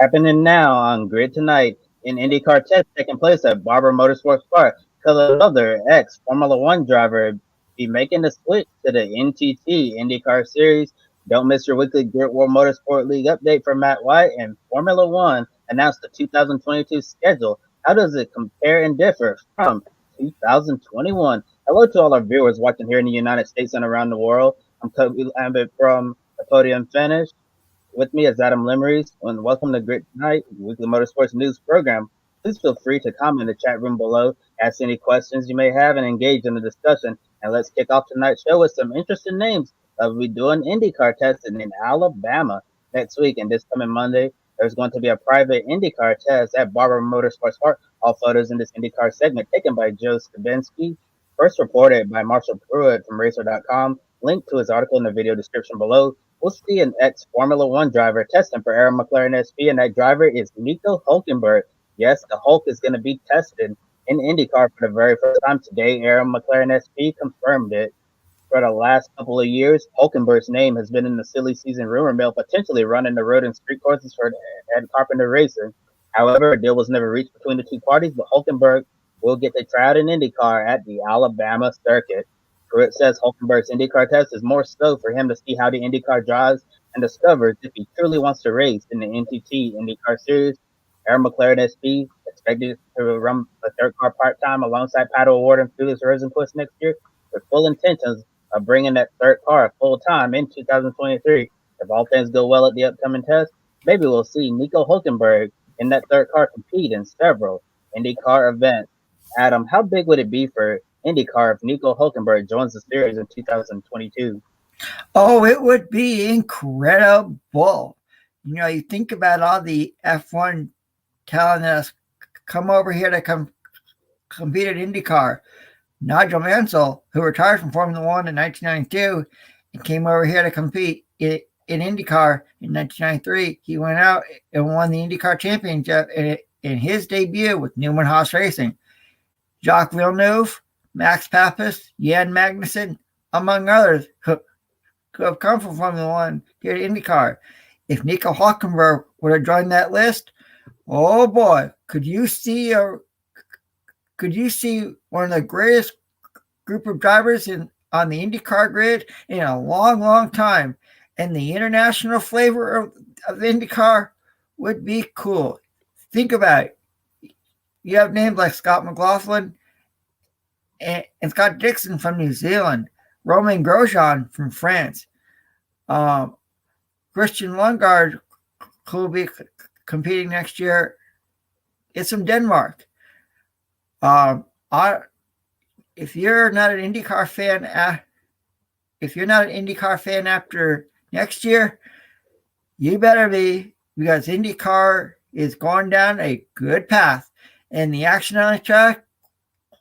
Happening now on Grid Tonight in IndyCar Test taking place at Barber Motorsports Park. Could another ex-Formula One driver be making the switch to the NTT IndyCar Series? Don't miss your weekly Grid World Motorsport League update from Matt White, and Formula One announced the 2022 schedule. How does it compare and differ from 2021? Hello to all our viewers watching here in the United States and around the world. I'm Kobe Lambeth from the Podium Finish. With me is Adam Lemerise, and welcome to Grid Tonight, weekly motorsports news program. Please feel free to comment in the chat room below, ask any questions you may have, and engage in the discussion. And let's kick off tonight's show with some interesting names. We'll be doing IndyCar testing in Alabama next week, and this coming Monday, there's going to be a private IndyCar test at Barber Motorsports Park. All photos in this IndyCar segment taken by Joe Skabinski, first reported by Marshall Pruitt from Racer.com. Link to his article in the video description below. We'll see an ex-Formula One driver testing for Aaron McLaren SP, and that driver is Nico Hulkenberg. Yes, the Hulk is going to be tested in IndyCar for the very first time today. Aaron McLaren SP confirmed it. For the last couple of years, Hulkenberg's name has been in the silly season rumor mill, potentially running the road and street courses for Ed Carpenter Racing. However, a deal was never reached between the two parties, but Hulkenberg will get to try out in IndyCar at the Alabama circuit. Pruitt says Hulkenberg's IndyCar test is more so for him to see how the IndyCar drives and discovers if he truly wants to race in the NTT IndyCar Series. Aaron McLaren SP expected to run the third car part-time alongside Pato O'Ward and Felix Rosenqvist next year, with full intentions of bringing that third car full-time in 2023. If all things go well at the upcoming test, maybe we'll see Nico Hulkenberg in that third car compete in several IndyCar events. Adam, how big would it be for IndyCar if Nico Hulkenberg joins the series in 2022? Oh, it would be incredible. You know, you think about all the F1 talent that's come over here to compete at IndyCar. Nigel Mansell, who retired from Formula One in 1992 and came over here to compete in IndyCar in 1993. He went out and won the IndyCar Championship in his debut with Newman Haas Racing. Jacques Villeneuve, Max Pappas, Jan Magnussen, among others, who have come from Formula One here to IndyCar. If Nico Hulkenberg would have joined that list, oh boy, could you see one of the greatest group of drivers on the IndyCar grid in a long, long time. And the international flavor of IndyCar would be cool. Think about it. You have names like Scott McLaughlin and Scott Dixon from New Zealand, Romain Grosjean from France, Kristin Lingard, who will be competing next year, is from Denmark. If you're not an IndyCar fan after next year, you better be, because IndyCar is going down a good path, and the action on the track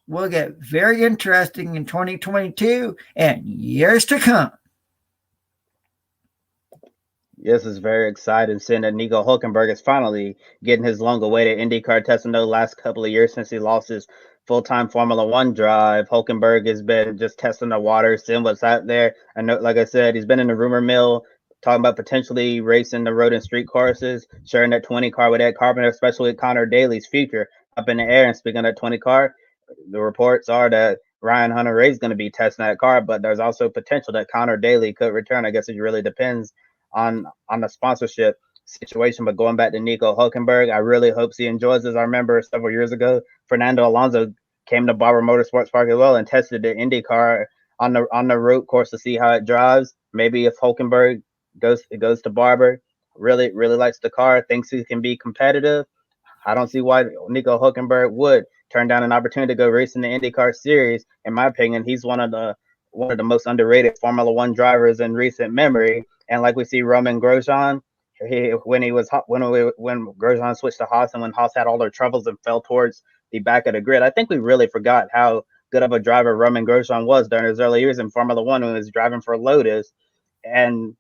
will get very interesting in 2022 and years to come. Yes, it's very exciting seeing that Nico Hulkenberg is finally getting his long-awaited IndyCar test in the last couple of years since he lost his full-time Formula One drive. Hulkenberg has been just testing the water, seeing what's out there. I know, like I said, he's been in the rumor mill, talking about potentially racing the road and street courses, sharing that 20 car with Ed Carpenter, especially with Connor Daly's future up in the air. And speaking of that 20 car, the reports are that Ryan Hunter-Reay is going to be testing that car, but there's also potential that Connor Daly could return. I guess it really depends on the sponsorship situation. But going back to Nico Hulkenberg, I really hope he enjoys this. I remember several years ago, Fernando Alonso came to Barber Motorsports Park as well and tested the IndyCar on the road course to see how it drives. Maybe if Hulkenberg goes to Barber, really likes the car, thinks he can be competitive, I don't see why Nico Hulkenberg would turn down an opportunity to go race in the IndyCar Series. In my opinion, he's one of the most underrated Formula One drivers in recent memory. And like we see Romain Grosjean, when Grosjean switched to Haas and when Haas had all their troubles and fell towards the back of the grid, I think we really forgot how good of a driver Romain Grosjean was during his early years in Formula One when he was driving for Lotus. And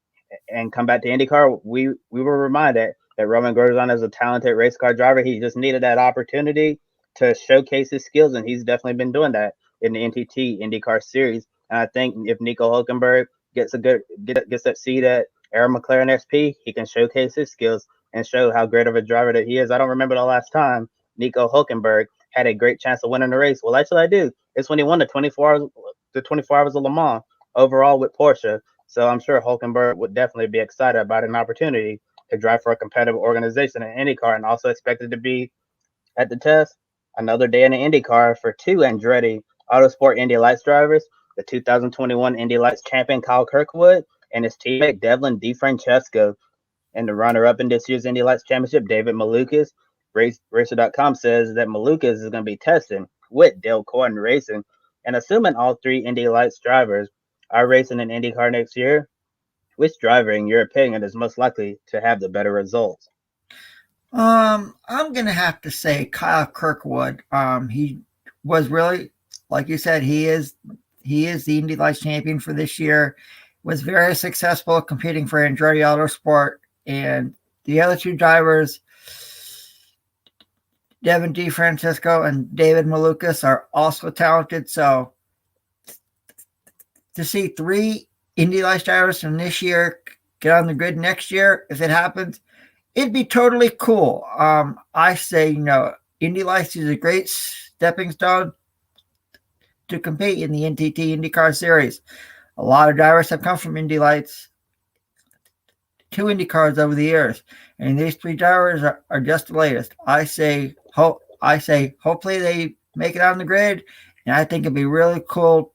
come back to IndyCar, we were reminded that Romain Grosjean is a talented race car driver. He just needed that opportunity to showcase his skills, and he's definitely been doing that in the NTT IndyCar Series. And I think if Nico Hulkenberg gets that seat at Aaron McLaren SP, he can showcase his skills and show how great of a driver that he is. I don't remember the last time Nico Hulkenberg had a great chance of winning the race. Well, actually, I do. It's when he won the 24 hours of Le Mans overall with Porsche. So I'm sure Hulkenberg would definitely be excited about an opportunity to drive for a competitive organization in IndyCar, and also expected to be at the test. Another day in the IndyCar for two Andretti Autosport Indy Lights drivers, the 2021 Indy Lights champion Kyle Kirkwood and his teammate Devlin DeFrancesco. And the runner-up in this year's Indy Lights Championship, David Malukas. Racer.com says that Malukas is going to be testing with Dale Coyne Racing. And assuming all three Indy Lights drivers are racing in IndyCar next year, which driver, in your opinion, is most likely to have the better results? I'm gonna have to say Kyle Kirkwood. He was really, like you said, he is the Indy Lights champion for this year. Was very successful competing for Andretti Autosport, and the other two drivers, Devin DeFrancesco and David Malukas, are also talented. So to see three Indy Lights drivers from this year get on the grid next year, if it happens, it'd be totally cool. I say, Indy Lights is a great stepping stone to compete in the NTT IndyCar Series. A lot of drivers have come from Indy Lights to IndyCars over the years, and these three drivers are just the latest. I say hopefully they make it on the grid, and I think it'd be really cool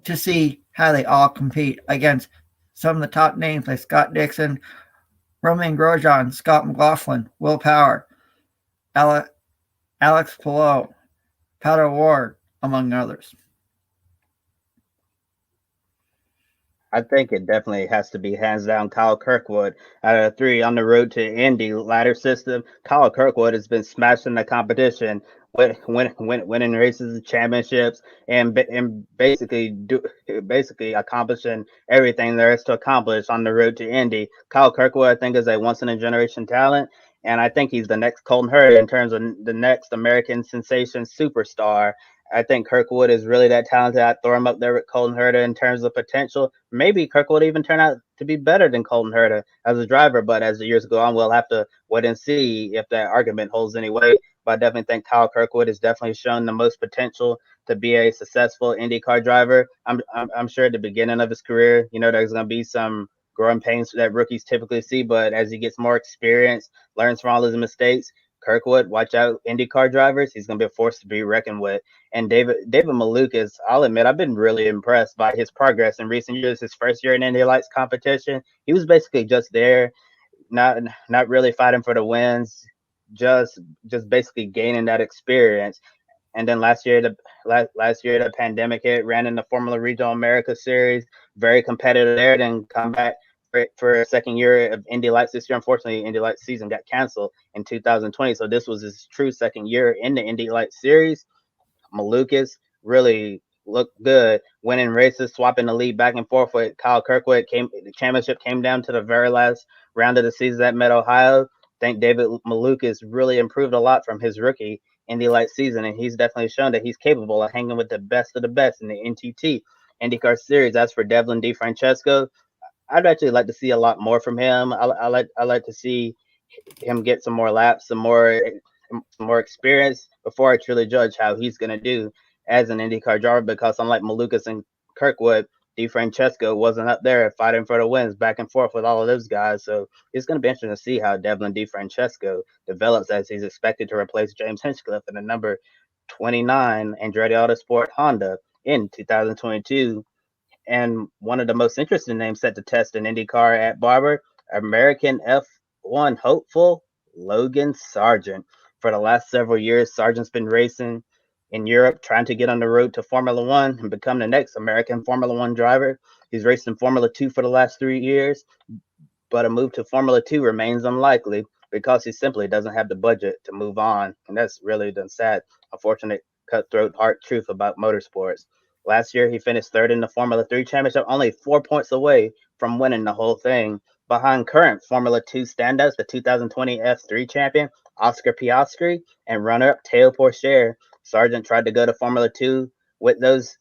to see how they all compete against some of the top names like Scott Dixon, Romain Grosjean, Scott McLaughlin, Will Power, Alex Palou, Pato Ward, among others. I think it definitely has to be hands down Kyle Kirkwood. Out of the three on the road to Indy ladder system, Kyle Kirkwood has been smashing the competition, winning races, championships, and basically accomplishing everything there is to accomplish on the road to Indy. Kyle Kirkwood, I think, is a once in a generation talent, and I think he's the next Colton Herta in terms of the next American sensation superstar. I think Kirkwood is really that talented. I'd throw him up there with Colton Herta in terms of potential. Maybe Kirkwood even turn out to be better than Colton Herta as a driver, but as the years go on, we'll have to wait and see if that argument holds any weight. But I definitely think Kyle Kirkwood has definitely shown the most potential to be a successful IndyCar driver. I'm sure at the beginning of his career, there's going to be some growing pains that rookies typically see, but as he gets more experience, learns from all his mistakes, Kirkwood, watch out, IndyCar drivers. He's going to be a force to be reckoned with. And David Malukas, I'll admit, I've been really impressed by his progress in recent years. His first year in Indy Lights competition, he was basically just there, not really fighting for the wins, just basically gaining that experience. And then last year, the pandemic hit, ran in the Formula Regional America Series, very competitive there. Then come back for a second year of Indy Lights this year. Unfortunately, Indy Lights season got canceled in 2020, so this was his true second year in the Indy Lights Series. Malukas really looked good, winning races, swapping the lead back and forth with Kyle Kirkwood. The championship came down to the very last round of the season at Mid Ohio. I think David Malukas really improved a lot from his rookie Indy Light season, and he's definitely shown that he's capable of hanging with the best of the best in the NTT IndyCar Series. As for Devlin DeFrancesco, I'd actually like to see a lot more from him. I like to see him get some more laps, some more experience before I truly judge how he's going to do as an IndyCar driver. Because unlike Malukas and Kirkwood, DeFrancesco wasn't up there fighting for the wins back and forth with all of those guys. So it's going to be interesting to see how Devlin DeFrancesco develops, as he's expected to replace James Hinchcliffe in the number 29 Andretti Autosport Honda in 2022. And one of the most interesting names set to test in IndyCar at Barber, American F1 hopeful Logan Sergeant. For the last several years, Sargent's been racing in Europe, trying to get on the road to Formula One and become the next American Formula One driver. He's raced in Formula Two for the last 3 years, but a move to Formula Two remains unlikely because he simply doesn't have the budget to move on. And that's really the sad, unfortunate, cutthroat, hard truth about motorsports. Last year, he finished third in the Formula 3 championship, only 4 points away from winning the whole thing, behind current Formula 2 standouts, the 2020 F3 champion, Oscar Piastri, and runner-up Teo Pourchaire. Sargent tried to go to Formula 2 with those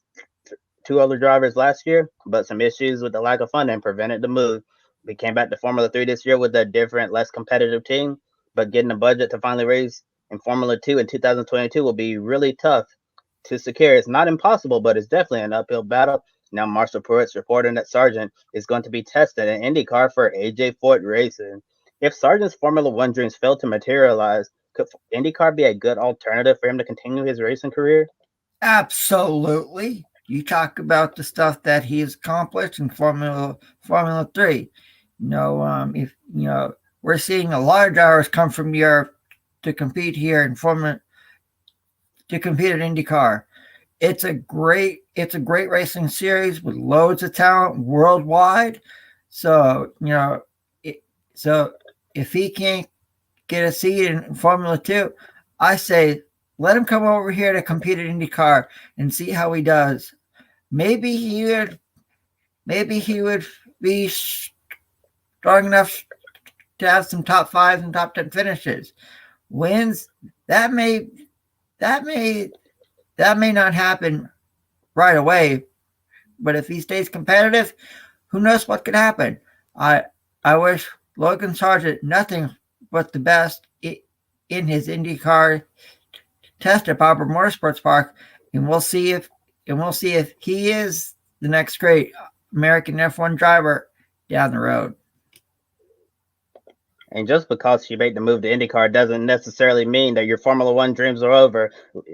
two other drivers last year, but some issues with the lack of funding prevented the move. We came back to Formula 3 this year with a different, less competitive team, but getting a budget to finally race in Formula 2 in 2022 will be really tough to secure. It's not impossible, but it's definitely an uphill battle. Now, Marshall Pruitt's reporting that Sargent is going to be tested in IndyCar for AJ Foyt Racing. If Sargent's Formula One dreams fail to materialize, could IndyCar be a good alternative for him to continue his racing career? Absolutely. You talk about the stuff that he's accomplished in Formula 3. If we're seeing a lot of drivers come from Europe to compete here in to compete at IndyCar. It's a great racing series with loads of talent worldwide. So so if he can't get a seat in Formula 2, I say let him come over here to compete at IndyCar and see how he does. Maybe he would be strong enough to have some top 5 and top 10 finishes. Wins that may not happen right away, but if he stays competitive, who knows what could happen. I wish Logan Sergeant nothing but the best in his IndyCar test at Barber Motorsports Park, and we'll see if he is the next great American F1 driver down the road. And just because she made the move to IndyCar doesn't necessarily mean that your Formula One dreams are over.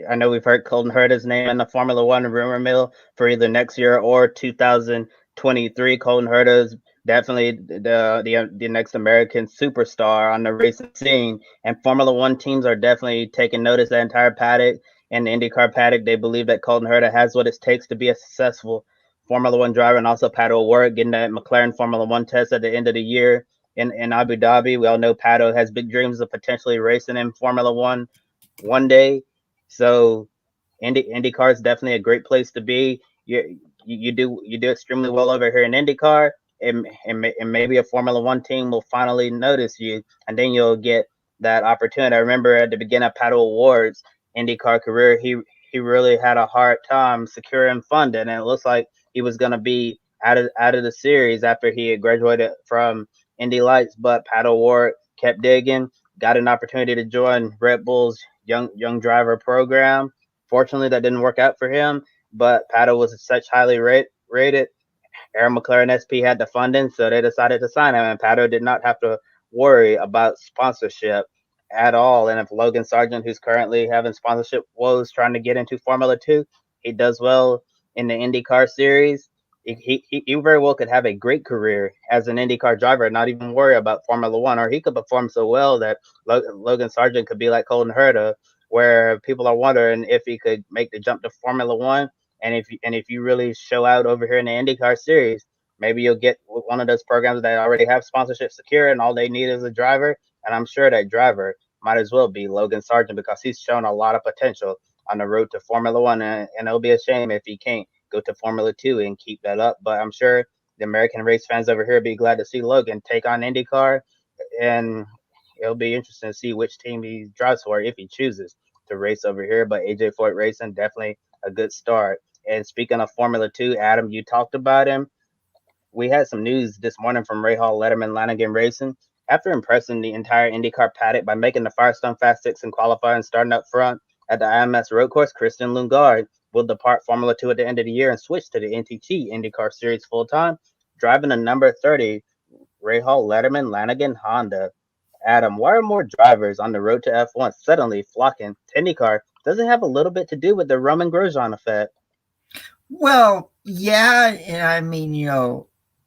I know we've heard Colton Herta's name in the Formula One rumor mill for either next year or 2023. Colton Herta is definitely the next American superstar on the racing scene, and Formula One teams are definitely taking notice. The entire paddock and the IndyCar paddock, they believe that Colton Herta has what it takes to be a successful Formula One driver, and also Pato O'Ward getting that McLaren Formula One test at the end of the year in Abu Dhabi. We all know Pato has big dreams of potentially racing in Formula one day. So IndyCar is definitely a great place to be. You do extremely well over here in IndyCar, and maybe a Formula One team will finally notice you, and then you'll get that opportunity. I remember at the beginning of Pato O'Ward's IndyCar career, he really had a hard time securing funding, and it looks like he was going to be out of the series after he had graduated from Indy Lights. But Pato O'Ward kept digging, got an opportunity to join Red Bull's young driver program. Fortunately, that didn't work out for him, but Pato was such highly rated. Aaron McLaren SP had the funding, so they decided to sign him, and Pato did not have to worry about sponsorship at all. And if Logan Sergeant, who's currently having sponsorship woes trying to get into Formula 2, he does well in the IndyCar series, he very well could have a great career as an IndyCar driver and not even worry about Formula One. Or he could perform so well that Logan Sergeant could be like Colton Herta, where people are wondering if he could make the jump to Formula One. And if you really show out over here in the IndyCar series, maybe you'll get one of those programs that already have sponsorship secure, and all they need is a driver. And I'm sure that driver might as well be Logan Sergeant, because he's shown a lot of potential on the road to Formula One, and it'll be a shame if he can't go to Formula 2 and keep that up. But I'm sure the American race fans over here be glad to see Logan take on IndyCar, and it'll be interesting to see which team he drives for if he chooses to race over here. But AJ Foyt Racing, definitely a good start. And speaking of Formula 2, Adam, you talked about him. We had some news this morning from Rahal Letterman Lanigan Racing. After impressing the entire IndyCar paddock by making the Firestone Fast Six in qualifying and starting up front at the IMS road course, Kristin Lingard will depart Formula 2 at the end of the year and switch to the NTT IndyCar Series full-time, driving the number 30 Rahal Letterman Lanigan Honda. Adam, why are more drivers on the road to F1 suddenly flocking to IndyCar? Does it have a little bit to do with the Roman Grosjean effect? Well, yeah, and I mean,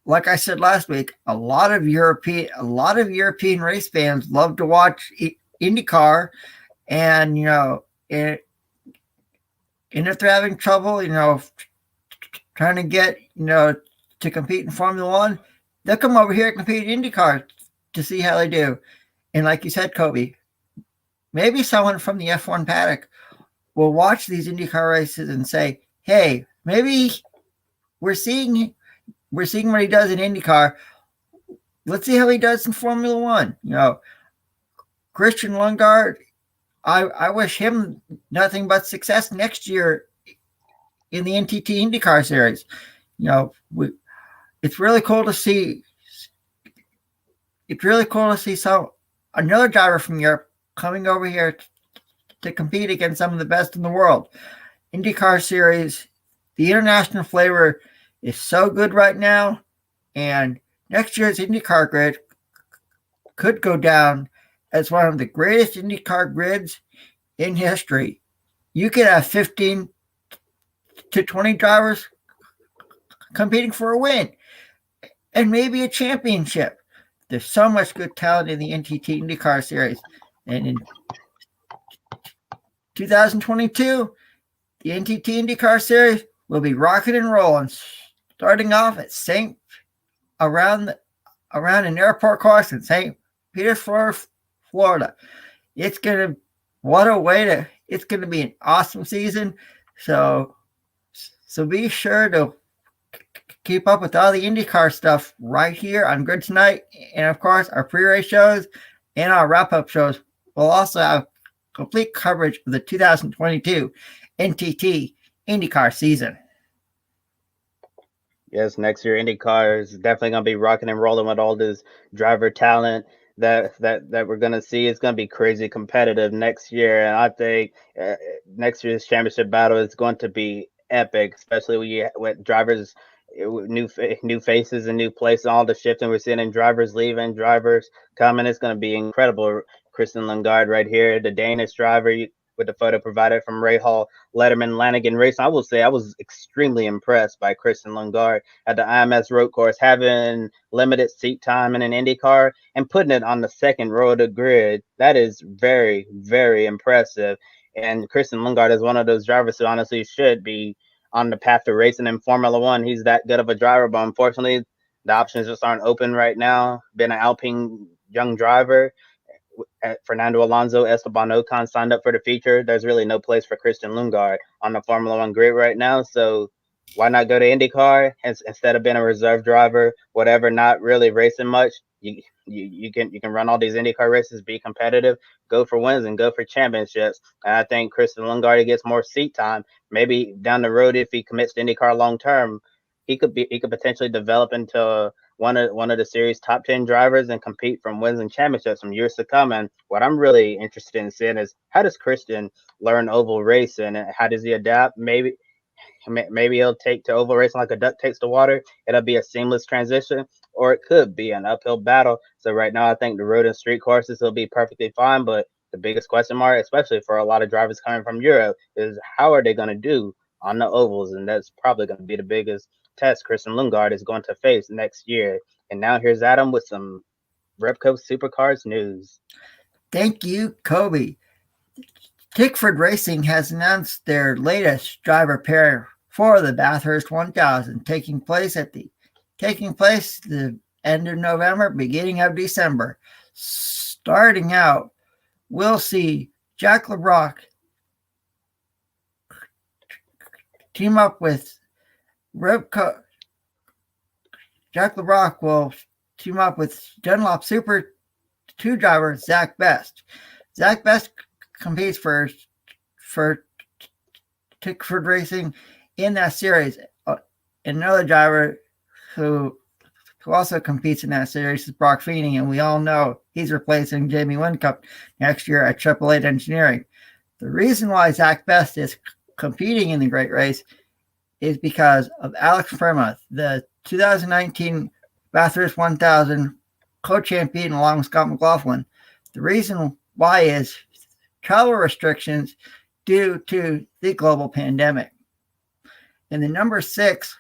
like I said last week, a lot of European race fans love to watch IndyCar, and and if they're having trouble, trying to get to compete in Formula One, they'll come over here and compete in IndyCar to see how they do. And like you said, Kobe, maybe someone from the F1 paddock will watch these IndyCar races and say, "Hey, maybe we're seeing what he does in IndyCar. Let's see how he does in Formula One." Kristin Lingard, I wish him nothing but success next year in the NTT IndyCar series. It's really cool to see it's really cool to see another driver from Europe coming over here to compete against some of the best in the world. IndyCar Series, the international flavor is so good right now, and next year's IndyCar grid could go down as one of the greatest IndyCar grids in history. You could have 15 to 20 drivers competing for a win and maybe a championship. There's so much good talent in the NTT IndyCar Series. And in 2022, the NTT IndyCar Series will be rocking and rolling, starting off at around an airport course in St. Petersburg, Florida. It's gonna be an awesome season. So be sure to keep up with all the IndyCar stuff right here on Grid Tonight, and of course our pre-race shows and our wrap-up shows will also have complete coverage of the 2022 NTT IndyCar season. Yes, next year IndyCar is definitely going to be rocking and rolling with all this driver talent that we're going to see. It's going to be crazy competitive next year, and I think next year's championship battle is going to be epic, especially with drivers, new faces and new places, all the shifting we're seeing in drivers leaving, drivers coming. It's going to be incredible. Kristin Lingard right here, the Danish driver, with the photo provided from Ray Hall, Letterman, Lanigan Racing. I will say I was extremely impressed by Kristin Lingard at the IMS road course, having limited seat time in an IndyCar and putting it on the second row of the grid. That is very, very impressive. And Kristin Lingard is one of those drivers who honestly should be on the path to racing in Formula One. He's that good of a driver, but unfortunately, the options just aren't open right now. Been an Alpine young driver. Fernando Alonso, Esteban Ocon signed up for the feature. There's really no place for Kristin Lingard on the Formula One grid right now. So why not go to IndyCar instead of being a reserve driver, whatever, not really racing much? You can run all these IndyCar races, be competitive, go for wins and go for championships. And I think Kristin Lingard gets more seat time. Maybe down the road, if he commits to IndyCar long term, he could potentially develop into one of the series top 10 drivers and compete from wins and championships from years to come. And what I'm really interested in seeing is, how does Kristin learn oval racing and how does he adapt? Maybe he'll take to oval racing like a duck takes to water. It'll be a seamless transition, or it could be an uphill battle. So right now, I think the road and street courses will be perfectly fine. But the biggest question mark, especially for a lot of drivers coming from Europe, is how are they going to do on the ovals? And that's probably going to be the biggest test Kristin Lingard is going to face next year. And now here's Adam with some Repco Supercars news. Thank you, Kobe. Kirkwood Racing has announced their latest driver pair for the Bathurst 1000, taking place the end of November, beginning of December. Starting out, we'll see Jack LeBrock team up with Repco. Jack LeBrock will team up with Dunlop Super 2 driver Zach Best. Zach Best competes for Kirkwood Racing in that series. Another driver who also competes in that series is Brock Feeney, and we all know he's replacing Jamie Whincup next year at Triple Eight Engineering. The reason why Zach Best is competing in the Great Race is because of Alex Ferma, the 2019 Bathurst 1000 co-champion along with Scott McLaughlin. The reason why is travel restrictions due to the global pandemic. In the number 6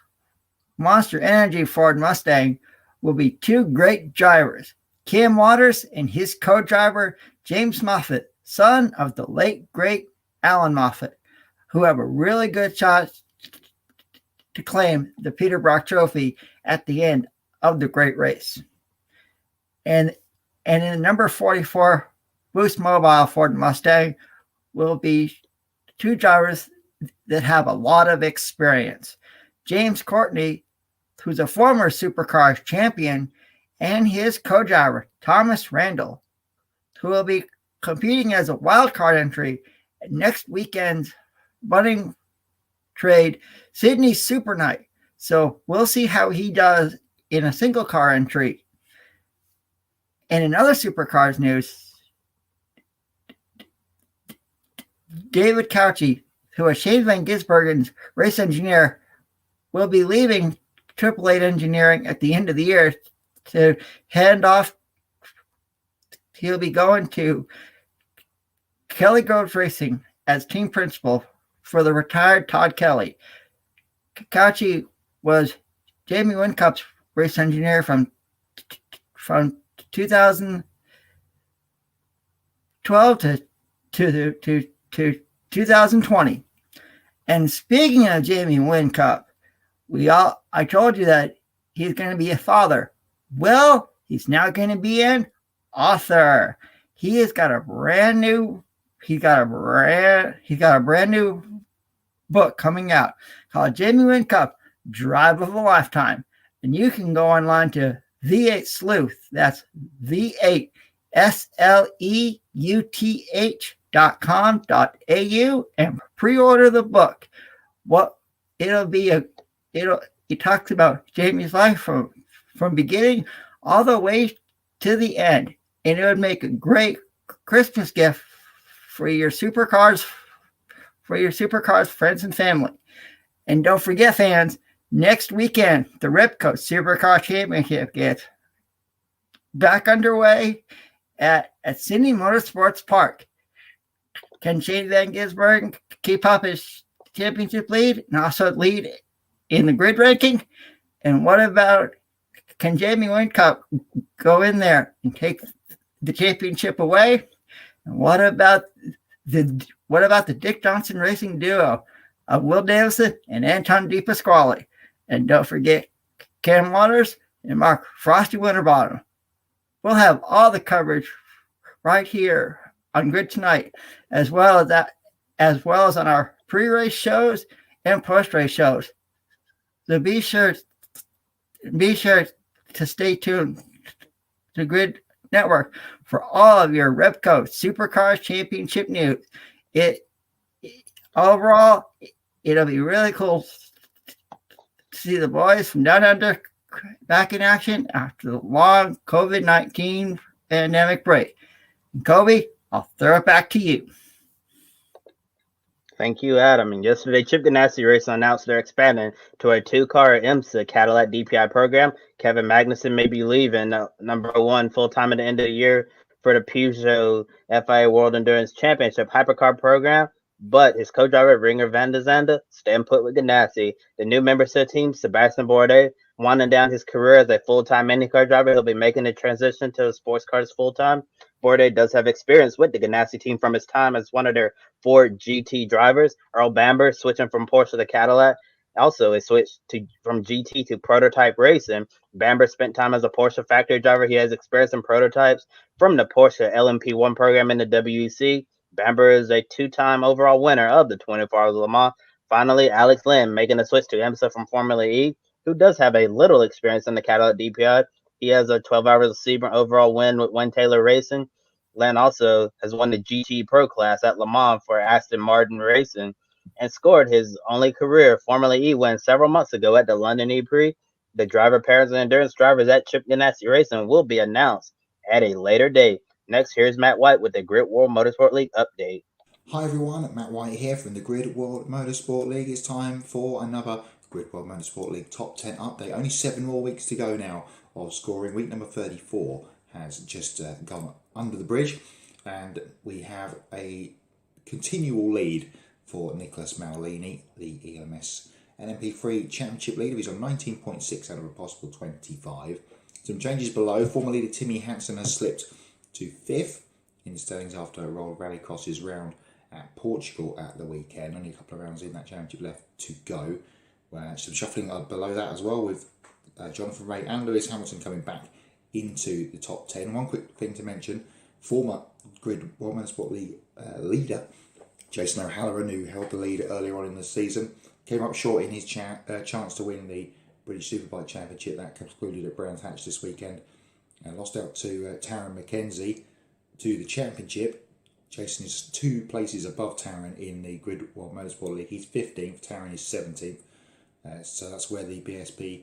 Monster Energy Ford Mustang will be 2 great drivers, Cam Waters and his co-driver James Moffitt, son of the late great Alan Moffitt, who have a really good shot to claim the Peter Brock Trophy at the end of the Great Race. And in the number 44 Boost Mobile Ford Mustang will be 2 drivers that have a lot of experience. James Courtney, who's a former Supercars champion, and his co-driver, Thomas Randall, who will be competing as a wildcard entry at next weekend's budding trade, Sydney Super Night. So we'll see how he does in a single car entry. And in other supercars news, David Cauchi, who was Shane Van Gisbergen's race engineer, will be leaving Triple Eight Engineering at the end of the year to hand off. He'll be going to Kelly Groves Racing as team principal for the retired Todd Kelly. Cauchi was Jamie Wincup's race engineer from 2012 to 2020. And speaking of Jamie Wincup, I told you that he's going to be a father. Well, he's now going to be an author. He has got a brand new book coming out called Jamie Wincup, Drive of a Lifetime. And you can go online to V8 Sleuth. That's V8 SLEUTH.com.au and pre-order the book. It talks about Jamie's life from beginning all the way to the end, and it would make a great Christmas gift for your supercars friends and family. And don't forget, fans, next weekend the Ripco Supercar Championship gets back underway at Indy Motorsports Park. Can Shane Van Gisbergen keep up his championship lead and also lead in the grid ranking? And what about, can Jamie Wincup go in there and take the championship away? And what about the Dick Johnson racing duo of Will Davison and Anton DePasquale? And don't forget Cam Waters and Mark Frosty Winterbottom. We'll have all the coverage right here on Grid Tonight, as well as on our pre-race shows and post-race shows. So be sure to stay tuned to Grid Network for all of your Repco Supercars Championship news. Overall, it'll be really cool to see the boys from Down Under back in action after the long COVID-19 pandemic break. And Kobe, I'll throw it back to you. Thank you, Adam. And yesterday, Chip Ganassi Racing announced they're expanding to a two-car IMSA Cadillac DPI program. Kevin Magnussen may be leaving number one full-time at the end of the year for the Peugeot FIA World Endurance Championship Hypercar program, but his co-driver, Ringer van der Zande, staying put with Ganassi. The new member to the team, Sebastian Bourdais, winding down his career as a full-time IndyCar driver. He'll be making the transition to the sports cars full-time. Bourdais does have experience with the Ganassi team from his time as one of their Ford GT drivers. Earl Bamber switching from Porsche to Cadillac. Also, a switch from GT to prototype racing. Bamber spent time as a Porsche factory driver. He has experience in prototypes from the Porsche LMP1 program in the WEC. Bamber is a two-time overall winner of the 24 Hours of Le Mans. Finally, Alex Lynn making a switch to IMSA from Formula E, who does have a little experience in the Cadillac DPI. He has a 12 Hours of Sebring overall win with Wayne Taylor Racing. Lynn also has won the GT Pro class at Le Mans for Aston Martin Racing and scored his only career Formula E win several months ago at the London Prix. The driver pairs and endurance drivers at Chip Ganassi Racing will be announced at a later date. Next, here's Matt White with the Grid World Motorsport League update. Hi everyone, Matt White here from the Grid World Motorsport League. It's time for another Grid World Motorsport League Top 10 update. Only 7 more weeks to go now of scoring. Week number 34 has just gone under the bridge, and we have a continual lead for Nicholas Maulini, the EMS LMP3 Championship leader. He's on 19.6 out of a possible 25. Some changes below. Former leader Timmy Hansen has slipped to 5th in standings after Royal Rallycross's round at Portugal at the weekend. Only a couple of rounds in that championship left to go. Some shuffling below that as well, with Jonathan Ray and Lewis Hamilton coming back into the top 10. One quick thing to mention, former Grid World Motorsport League leader Jason O'Halloran, who held the lead earlier on in the season, came up short in his chance to win the British Superbike Championship that concluded at Brands Hatch this weekend, and lost out to Taron McKenzie to the championship. Jason is 2 places above Taron in the Grid World Motorsport League. He's 15th, Taron is 17th. So that's where the BSP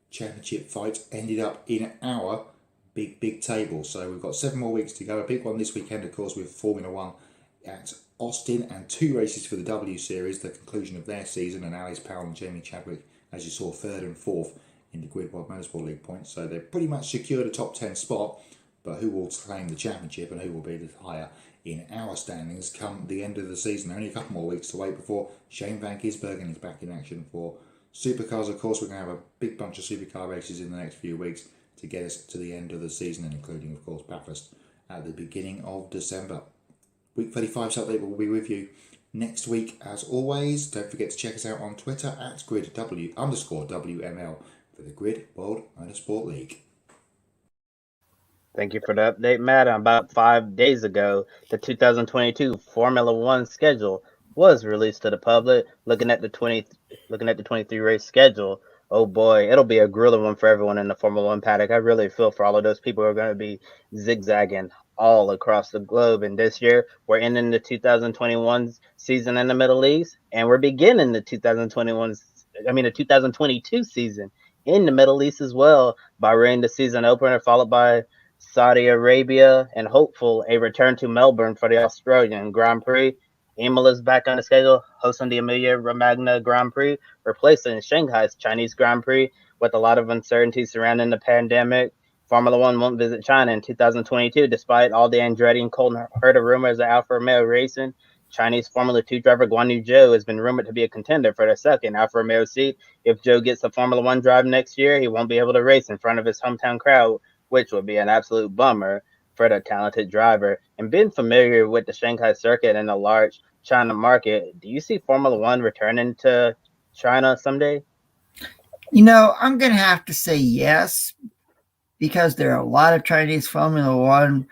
Championship fight ended up in our big table. So we've got 7 more weeks to go. A big one this weekend, of course, with Formula One at Austin, and 2 races for the W Series, the conclusion of their season, and Alice Powell and Jamie Chadwick, as you saw, 3rd and 4th in the Grid World Motorsport League points. So they've pretty much secured a top 10 spot, but who will claim the championship and who will be the higher in our standings come the end of the season? Only a couple more weeks to wait before Shane Van Gisbergen is back in action for supercars. Of course, we're going to have a big bunch of supercar races in the next few weeks to get us to the end of the season, and including, of course, Bathurst at the beginning of December. Week 35's update will be with you next week as always. Don't forget to check us out on Twitter at grid_WML for the Grid World Motorsport League. Thank you for the update, Matt. About 5 days ago, the 2022 Formula One schedule was released to the public. Looking at the 23 race schedule, oh boy, it'll be a grueling one for everyone in the Formula One paddock. I really feel for all of those people who are going to be zigzagging all across the globe. And this year, we're ending the 2021 season in the Middle East, and we're beginning the 2022 season in the Middle East as well. Bahrain, the season opener, followed by Saudi Arabia, and hopeful a return to Melbourne for the Australian Grand Prix. Imola's back on the schedule, hosting the Emilia-Romagna Grand Prix, replacing Shanghai's Chinese Grand Prix. With a lot of uncertainty surrounding the pandemic, Formula One won't visit China in 2022, despite all the Andretti and Colton Herta rumors of Alfa Romeo Racing. Chinese Formula 2 driver Guan Yu Zhou has been rumored to be a contender for the second Alfa Romeo seat. If Zhou gets a Formula One drive next year, he won't be able to race in front of his hometown crowd, which would be an absolute bummer for the talented driver. And being familiar with the Shanghai circuit and the large China market, do you see Formula One returning to China someday? I'm going to have to say yes, because there are a lot of Chinese Formula One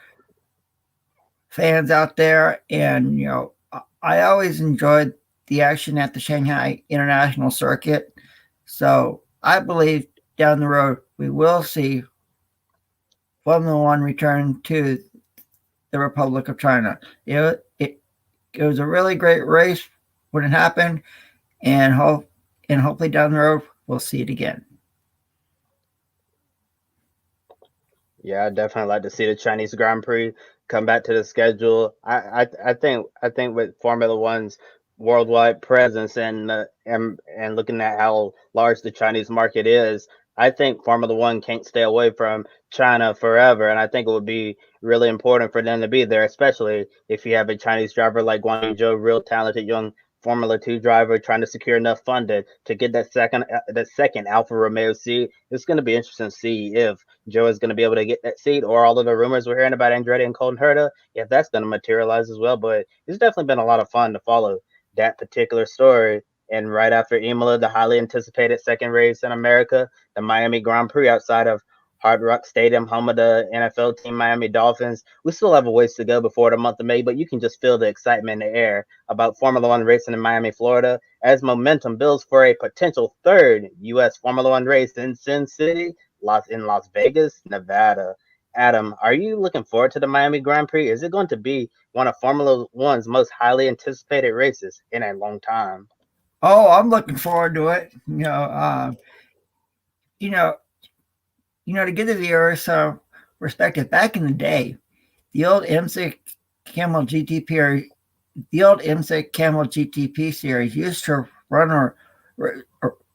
fans out there. And, I always enjoyed the action at the Shanghai International Circuit. So I believe down the road we will see Formula One return to the Republic of China. It was a really great race when it happened, and hopefully down the road we'll see it again. Yeah, I'd definitely like to see the Chinese Grand Prix come back to the schedule. I think with Formula One's worldwide presence and looking at how large the Chinese market is, I think Formula One can't stay away from China forever, and I think it would be really important for them to be there, especially if you have a Chinese driver like Guan Yu Zhou, real talented young Formula 2 driver trying to secure enough funding to get that second Alfa Romeo seat. It's going to be interesting to see if Zhou is going to be able to get that seat, or all of the rumors we're hearing about Andretti and Colton Herta, if that's going to materialize as well. But it's definitely been a lot of fun to follow that particular story. And right after Imola, the highly anticipated second race in America, the Miami Grand Prix outside of Hard Rock Stadium, home of the NFL team Miami Dolphins. We still have a ways to go before the month of May, but you can just feel the excitement in the air about Formula One racing in Miami, Florida, as momentum builds for a potential third U.S. Formula One race in Sin City, in Las Vegas, Nevada. Adam, are you looking forward to the Miami Grand Prix? Is it going to be one of Formula One's most highly anticipated races in a long time? Oh, I'm looking forward to it. To give the viewers some perspective, back in the day, the old IMSA Camel GTP series used to run a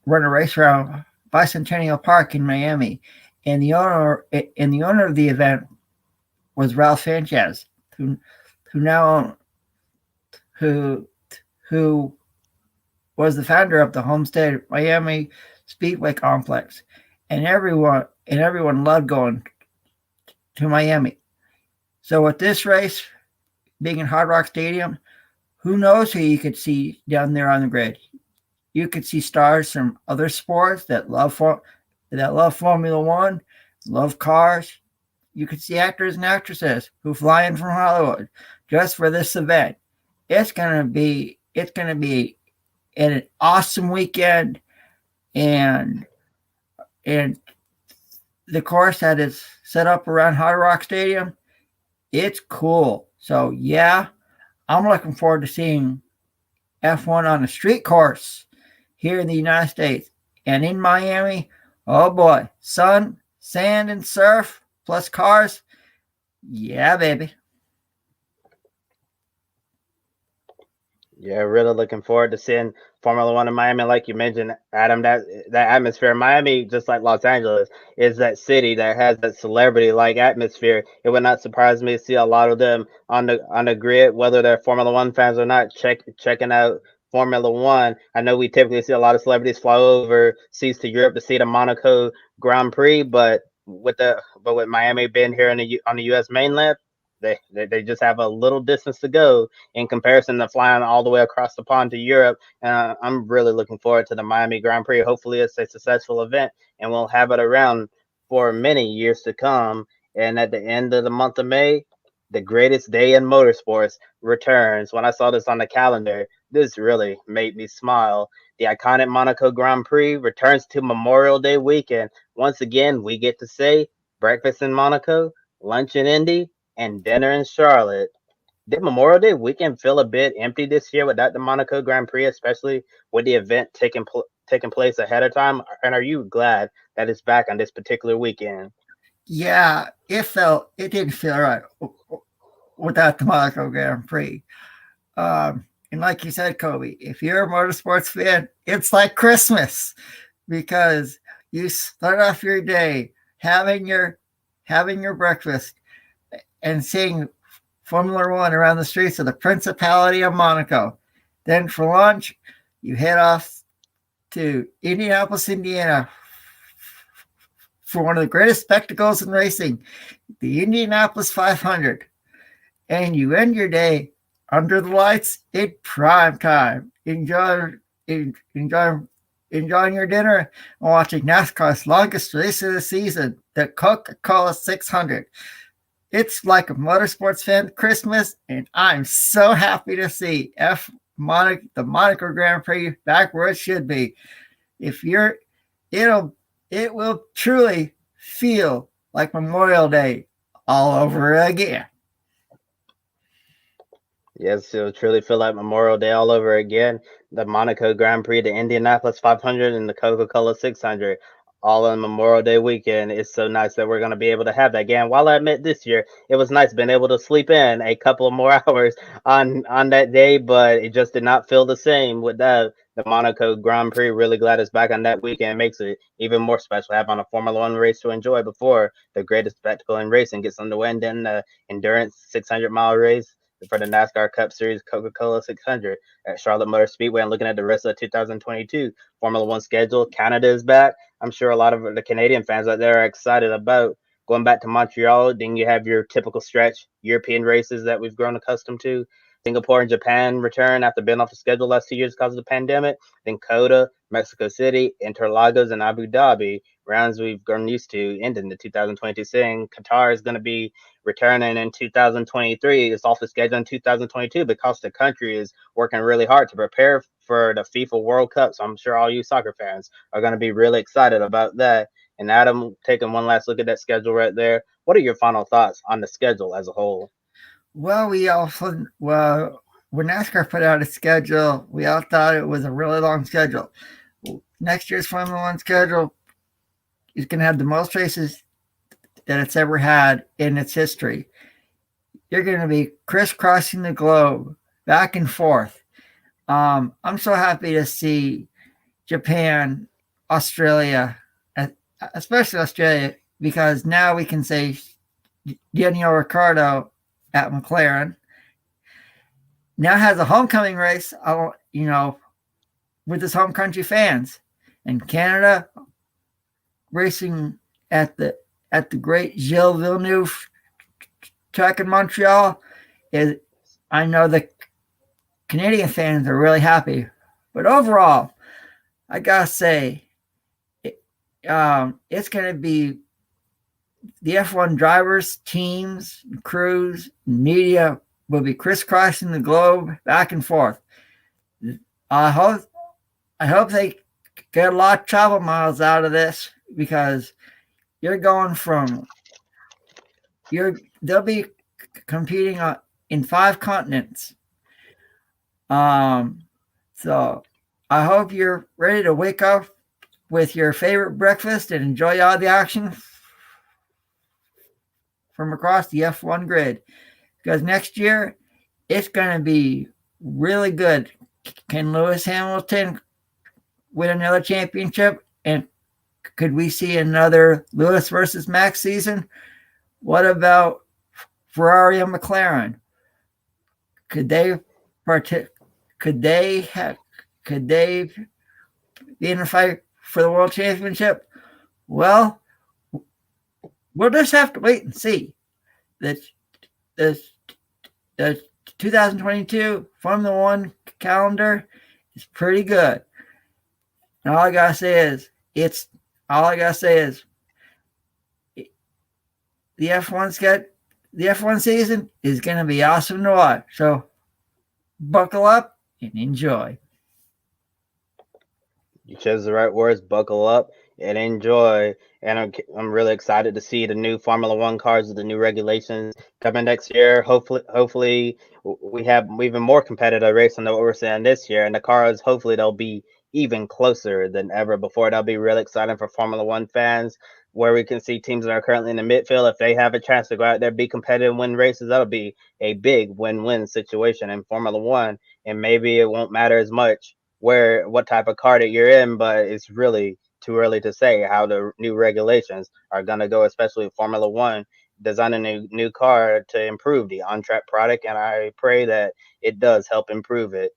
race around Bicentennial Park in Miami, and the owner of the event was Ralph Sanchez, who was the founder of the Homestead Miami Speedway Complex, and everyone loved going to Miami. So with this race being in Hard Rock Stadium, who knows who you could see down there on the grid? You could see stars from other sports that love Formula One, love cars. You could see actors and actresses who fly in from Hollywood just for this event. It's gonna be an awesome weekend, and the course that is set up around Hard Rock Stadium, it's cool. So yeah, I'm looking forward to seeing F1 on a street course here in the United States. And in Miami, oh boy, sun, sand, and surf. plus cars. Yeah, baby. Yeah, really looking forward to seeing Formula One in Miami. Like you mentioned, Adam, that atmosphere in Miami, just like Los Angeles, is that city that has that celebrity like atmosphere. It would not surprise me to see a lot of them on the grid, whether they're Formula One fans or not, checking out Formula One. I know we typically see a lot of celebrities fly overseas to Europe to see the Monaco Grand Prix, but with Miami being here on the U.S. mainland, they just have a little distance to go in comparison to flying all the way across the pond to Europe. I'm really looking forward to the Miami Grand Prix. Hopefully, it's a successful event and we'll have it around for many years to come. And at the end of the month of May, the greatest day in motorsports returns. When I saw this on the calendar, this really made me smile. The iconic Monaco Grand Prix returns to Memorial Day weekend. Once again, we get to say breakfast in Monaco, lunch in Indy, and dinner in Charlotte. Did Memorial Day weekend feel a bit empty this year without the Monaco Grand Prix, especially with the event taking place ahead of time? And are you glad that it's back on this particular weekend? Yeah, it didn't feel right without the Monaco Grand Prix. And like you said, Kobe, if you're a motorsports fan, it's like Christmas because you start off your day having your breakfast and seeing Formula One around the streets of the Principality of Monaco. Then for lunch, you head off to Indianapolis, Indiana for one of the greatest spectacles in racing, the Indianapolis 500. And you end your day under the lights in prime time, enjoying your dinner and watching NASCAR's longest race of the season, the Coca-Cola 600. It's like a motorsports fan Christmas, and I'm so happy to see the Monaco Grand Prix back where it should be. It will truly feel like Memorial Day all over again. Yes, it'll truly feel like Memorial Day all over again. The Monaco Grand Prix, the Indianapolis 500, and the Coca-Cola 600, all on Memorial Day weekend. It's so nice that we're going to be able to have that again. While I admit this year, it was nice being able to sleep in a couple of more hours on that day, but it just did not feel the same with that. The Monaco Grand Prix, really glad it's back on that weekend. It makes it even more special having a Formula One race to enjoy before the greatest spectacle in racing gets underway, and then the endurance 600-mile race for the NASCAR Cup Series Coca-Cola 600 at Charlotte Motor Speedway. And looking at the rest of the 2022 Formula One schedule, Canada is back. I'm sure a lot of the Canadian fans out there are excited about going back to Montreal. Then you have your typical stretch European races that we've grown accustomed to. Singapore and Japan return after being off the schedule last 2 years because of the pandemic. Then COTA, Mexico City, Interlagos, and Abu Dhabi, rounds we've grown used to ending the 2022 season. Qatar is going to be returning in 2023. It's off the schedule in 2022 because the country is working really hard to prepare for the FIFA World Cup. So I'm sure all you soccer fans are going to be really excited about that. And Adam, taking one last look at that schedule right there, what are your final thoughts on the schedule as a whole? Well, when NASCAR put out a schedule, we all thought it was a really long schedule. Next year's Formula One schedule is going to have the most races that it's ever had in its history. You're going to be crisscrossing the globe back and forth. I'm so happy to see Japan, Australia, especially Australia, because now we can say Daniel Ricciardo at McLaren now has a homecoming race, with his home country fans. And Canada racing at the great Gilles Villeneuve track in Montreal I know the Canadian fans are really happy. But overall, I gotta say, it's gonna be the F1 drivers, teams, crews, media will be crisscrossing the globe back and forth. I hope they get a lot of travel miles out of this because they'll be competing in 5 continents. So I hope you're ready to wake up with your favorite breakfast and enjoy all the action from across the F1 grid, because next year it's going to be really good. Can Lewis Hamilton win another championship? And could we see another Lewis versus Max season? What about Ferrari and McLaren? Could they be in a fight for the world championship? Well, we'll just have to wait and see. The 2022 Formula One calendar is pretty good. And all I gotta say is the F1 season is gonna be awesome to watch. So buckle up and enjoy. You chose the right words. Buckle up and enjoy. And I'm really excited to see the new Formula One cars with the new regulations coming next year. Hopefully we have even more competitive racing than what we're seeing this year. And the cars, hopefully they'll be even closer than ever before. That'll be really exciting for Formula One fans, where we can see teams that are currently in the midfield, if they have a chance to go out there, be competitive, win races, that'll be a big win-win situation in Formula One. And maybe it won't matter as much what type of car that you're in, but it's really too early to say how the new regulations are going to go, especially Formula One designing a new car to improve the on-track product, and I pray that it does help improve it.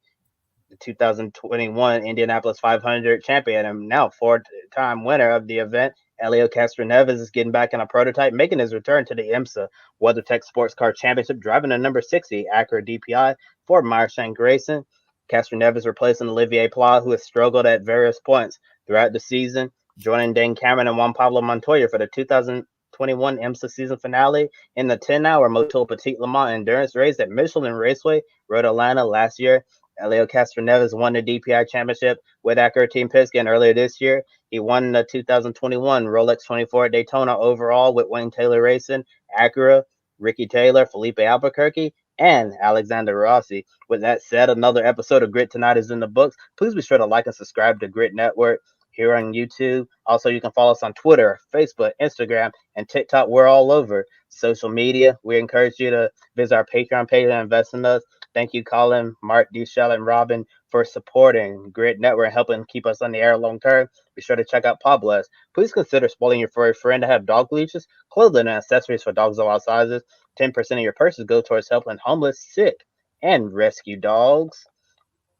The 2021 Indianapolis 500 champion and now four-time winner of the event, Helio Castroneves, is getting back in a prototype, making his return to the IMSA WeatherTech Sports Car Championship, driving a number 60 Acura DPI for Meyershank Racing. Castroneves replacing Olivier Pla, who has struggled at various points throughout the season, joining Dane Cameron and Juan Pablo Montoya for the 2021 IMSA season finale in the 10-hour Motul Petit Le Mans endurance race at Michelin Raceway, Road Atlanta last year. Helio Castroneves won the DPI championship with Acura Team Penske earlier this year. He won the 2021 Rolex 24 at Daytona overall with Wayne Taylor Racing, Acura, Ricky Taylor, Felipe Albuquerque, and Alexander Rossi. With that said, another episode of Grid Tonight is in the books. Please be sure to like and subscribe to Grid Network here on YouTube. Also, you can follow us on Twitter, Facebook, Instagram, and TikTok. We're all over social media. We encourage you to visit our Patreon page and invest in us. Thank you, Colin, Mark, Deshell, and Robin for supporting Grid Network and helping keep us on the air long term. Be sure to check out Pawbless. Please consider spoiling your furry friend to have dog leashes, clothing, and accessories for dogs of all sizes. 10% of your purchases go towards helping homeless, sick, and rescue dogs.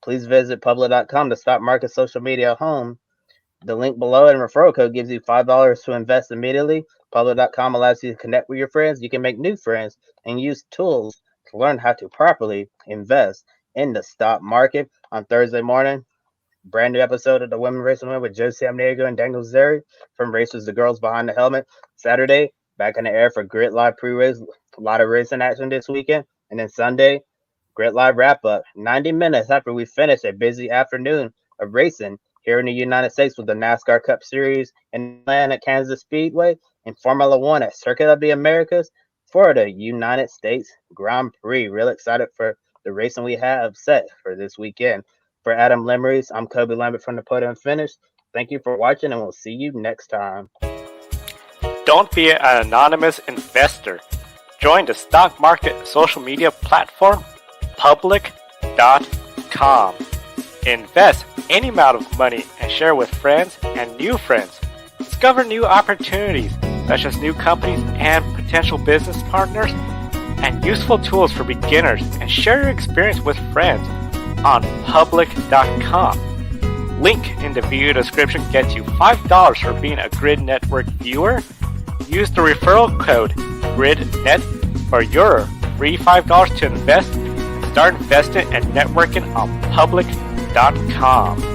Please visit Public.com to stop market social media home. The link below and referral code gives you $5 to invest immediately. Public.com allows you to connect with your friends. You can make new friends and use tools to learn how to properly invest in the stock market. On Thursday morning, brand new episode of the Women Racing Women with Joe Samniego and Daniel Zeri from Racers to Girls Behind the Helmet. Saturday, back in the air for Grid Live pre-race. A lot of racing action this weekend. And then Sunday, Grid Live wrap-up. 90 minutes after we finish a busy afternoon of racing here in the United States with the NASCAR Cup Series in Atlanta, Kansas Speedway, and Formula One at Circuit of the Americas for the United States Grand Prix. Real excited for the racing we have set for this weekend. For Adam Lemerise, I'm Kobe Lambeth from the Podium Finish. Thank you for watching, and we'll see you next time. Don't be an anonymous investor. Join the stock market social media platform, Public.com. Invest any amount of money and share with friends and new friends. Discover new opportunities, such as new companies and potential business partners, and useful tools for beginners, and share your experience with friends on Public.com. Link in the video description gets you $5 for being a Grid Network viewer. Use the referral code GRIDnet for your free $5 to invest and start investing and networking on Public.com.